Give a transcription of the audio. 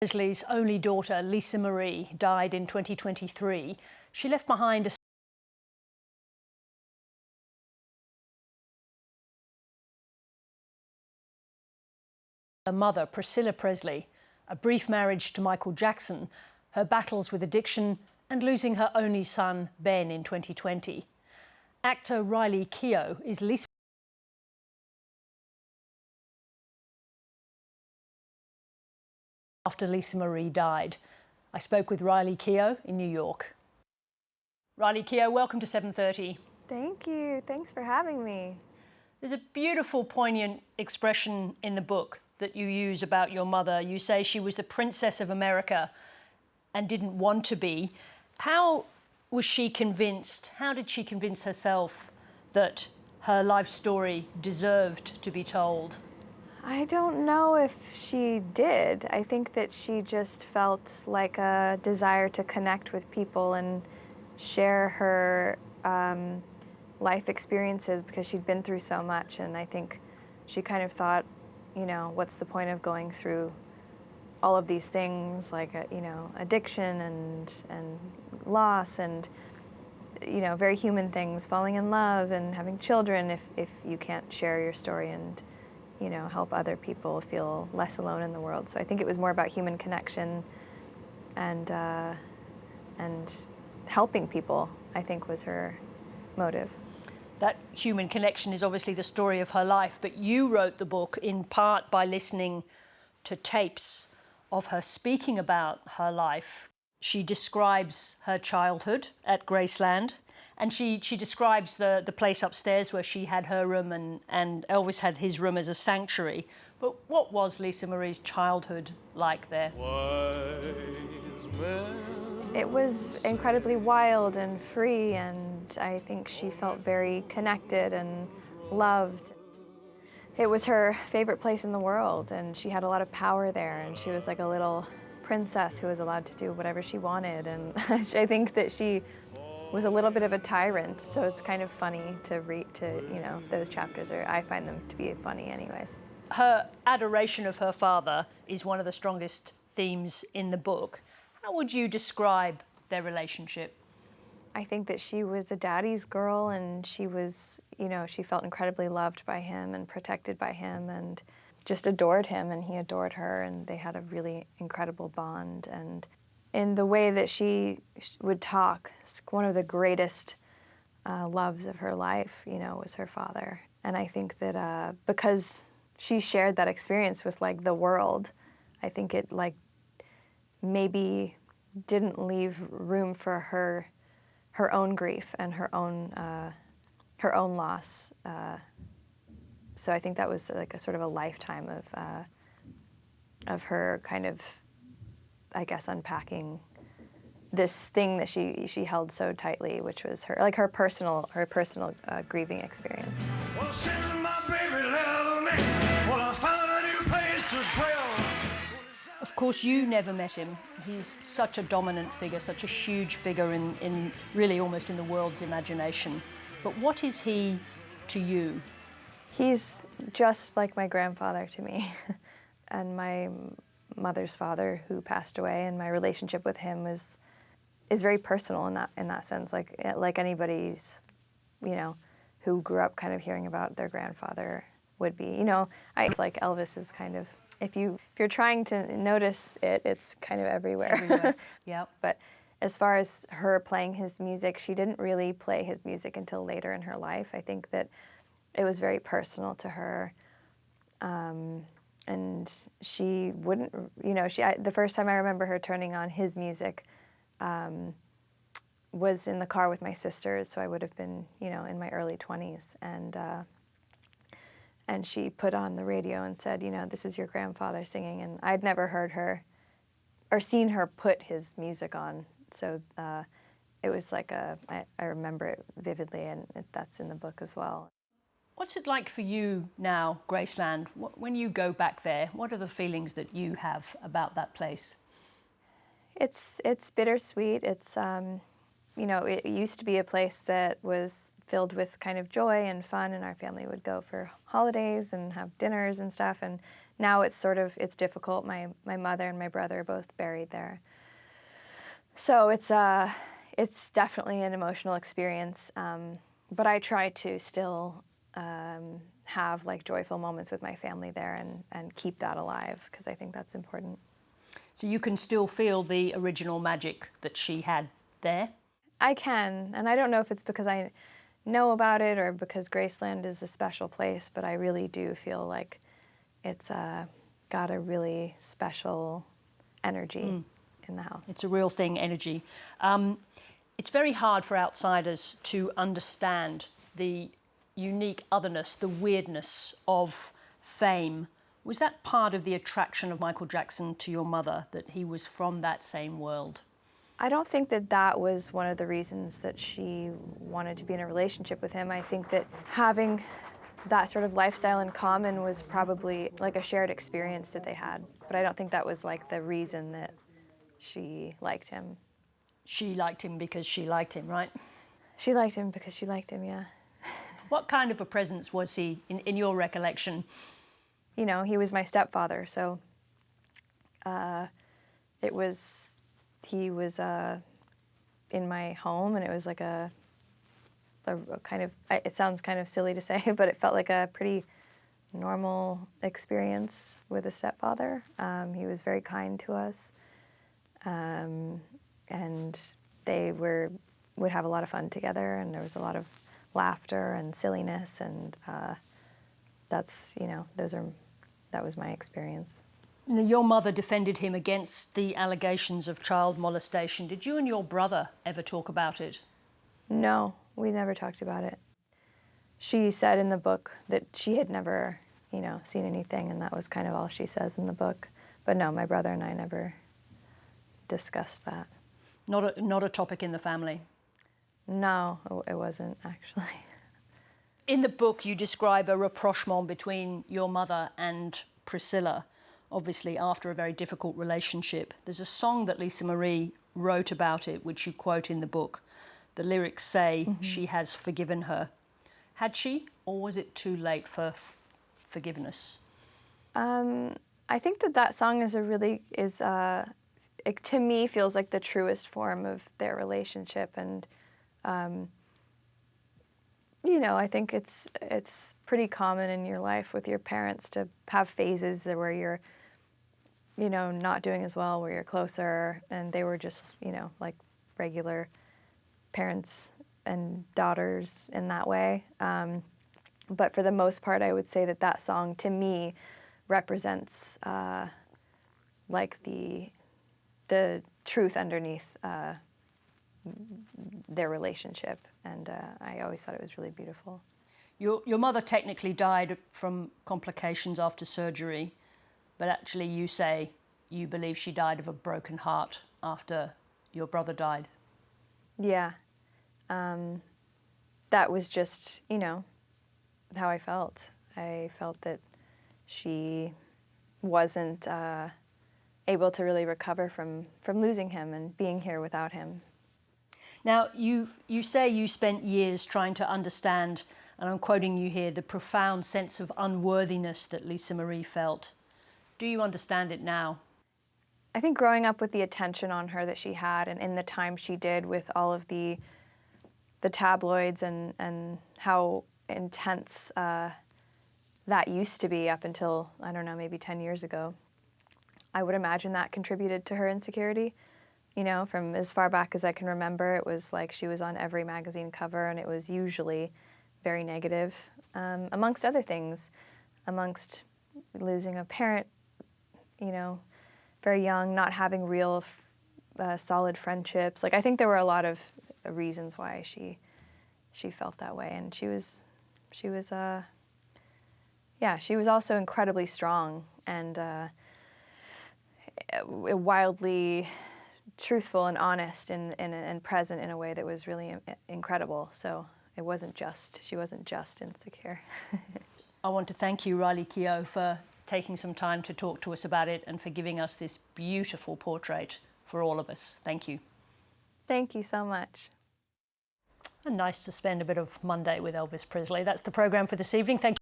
Presley's only daughter, Lisa Marie, died in 2023. She left behind her mother, Priscilla Presley, a brief marriage to Michael Jackson, her battles with addiction, and losing her only son, Ben, in 2020. Actor Riley Keough is Lisa. After Lisa Marie died. I spoke with Riley Keough in New York. Riley Keough, welcome to 7:30. Thank you. Thanks for having me. There's a beautiful, poignant expression in the book that you use about your mother. You say she was the princess of America and didn't want to be. How was she convinced? How did she convince herself that her life story deserved to be told? I don't know if she did. I think that she just felt like a desire to connect with people and share her life experiences because she'd been through so much. And I think she kind of thought, you know, what's the point of going through all of these things like, you know, addiction and loss and, you know, very human things, falling in love and having children if you can't share your story and, you know, help other people feel less alone in the world. So I think it was more about human connection and helping people, I think, was her motive. That human connection is obviously the story of her life, but you wrote the book in part by listening to tapes of her speaking about her life. She describes her childhood at Graceland, and she describes the place upstairs where she had her room and Elvis had his room as a sanctuary. But what was Lisa Marie's childhood like there? It was incredibly wild and free, and I think she felt very connected and loved. It was her favorite place in the world, and she had a lot of power there, and she was like a little princess who was allowed to do whatever she wanted. And I think that she was a little bit of a tyrant, so it's kind of funny to read, you know, those chapters, or I find them to be funny anyways. Her adoration of her father is one of the strongest themes in the book. How would you describe their relationship? I think that she was a daddy's girl, and she was, you know, she felt incredibly loved by him and protected by him and just adored him, and he adored her, and they had a really incredible bond. And in the way that she would talk, one of the greatest loves of her life, you know, was her father. And I think that because she shared that experience with, like, the world, I think it, like, maybe didn't leave room for her own grief and her own loss. So I think that was like a sort of a lifetime of her kind of, I guess, unpacking this thing that she held so tightly, which was her personal grieving experience. Well, my baby loved me. Well, I found a new place to dwell. Of course, you never met him. He's such a dominant figure, such a huge figure in really almost in the world's imagination. But what is he to you? He's just like my grandfather to me, and my mother's father, who passed away, and my relationship with him is very personal in that sense. Like anybody's, you know, who grew up kind of hearing about their grandfather would be. You know, it's like Elvis is kind of, if you're trying to notice it, it's kind of everywhere. Everywhere. Yeah. But as far as her playing his music, she didn't really play his music until later in her life. I think that it was very personal to her, and she wouldn't, you know, the first time I remember her turning on his music was in the car with my sisters, so I would have been, you know, in my early 20s, and she put on the radio and said, you know, this is your grandfather singing, and I'd never heard her or seen her put his music on, so it was like I remember it vividly, and that's in the book as well. What's it like for you now, Graceland? When you go back there, what are the feelings that you have about that place? It's bittersweet. It's, you know, it used to be a place that was filled with kind of joy and fun, and our family would go for holidays and have dinners and stuff, and now it's difficult. My mother and my brother are both buried there. So it's definitely an emotional experience, but I try to still have like joyful moments with my family there and keep that alive, because I think that's important. So you can still feel the original magic that she had there? I can, and I don't know if it's because I know about it or because Graceland is a special place, but I really do feel like it's got a really special energy in the house. It's a real thing, energy. It's very hard for outsiders to understand the unique otherness, the weirdness of fame. Was that part of the attraction of Michael Jackson to your mother, that he was from that same world? I don't think that was one of the reasons that she wanted to be in a relationship with him. I think that having that sort of lifestyle in common was probably like a shared experience that they had. But I don't think that was like the reason that she liked him. She liked him because she liked him, right? She liked him because she liked him, yeah. What kind of a presence was he in your recollection? You know, he was my stepfather, so he was in my home, and it was like a kind of, it sounds kind of silly to say, but it felt like a pretty normal experience with a stepfather. He was very kind to us, and they would have a lot of fun together, and there was a lot of laughter and silliness, and that's, you know, that was my experience. Your mother defended him against the allegations of child molestation. Did you and your brother ever talk about it? No, we never talked about it. She said in the book that she had never, you know, seen anything, and that was kind of all she says in the book. But no, my brother and I never discussed that. Not a topic in the family? No, it wasn't, actually. In the book, you describe a rapprochement between your mother and Priscilla, obviously after a very difficult relationship. There's a song that Lisa Marie wrote about it, which you quote in the book. The lyrics say she has forgiven her. Had she, or was it too late for forgiveness? I think that song is it, to me, feels like the truest form of their relationship, and you know, I think it's pretty common in your life with your parents to have phases where you're, you know, not doing as well, where you're closer, and they were just, you know, like regular parents and daughters in that way. But for the most part, I would say that song, to me, represents like the truth underneath their relationship, and I always thought it was really beautiful. Your mother technically died from complications after surgery, but actually you say you believe she died of a broken heart after your brother died. Yeah. That was just, you know, how I felt. I felt that she wasn't able to really recover from losing him and being here without him. Now, you say you spent years trying to understand, and I'm quoting you here, the profound sense of unworthiness that Lisa Marie felt. Do you understand it now? I think growing up with the attention on her that she had, and in the time she did with all of the tabloids and how intense that used to be up until, I don't know, maybe 10 years ago, I would imagine that contributed to her insecurity. You know, from as far back as I can remember, it was like she was on every magazine cover, and it was usually very negative, amongst other things, amongst losing a parent, you know, very young, not having real solid friendships. Like, I think there were a lot of reasons why she felt that way, and she was also incredibly strong and wildly truthful and honest and present in a way that was really incredible. So she wasn't just insecure. I want to thank you, Riley Keough, for taking some time to talk to us about it and for giving us this beautiful portrait for all of us. Thank you. Thank you so much. And nice to spend a bit of Monday with Elvis Presley. That's the programme for this evening. Thank you.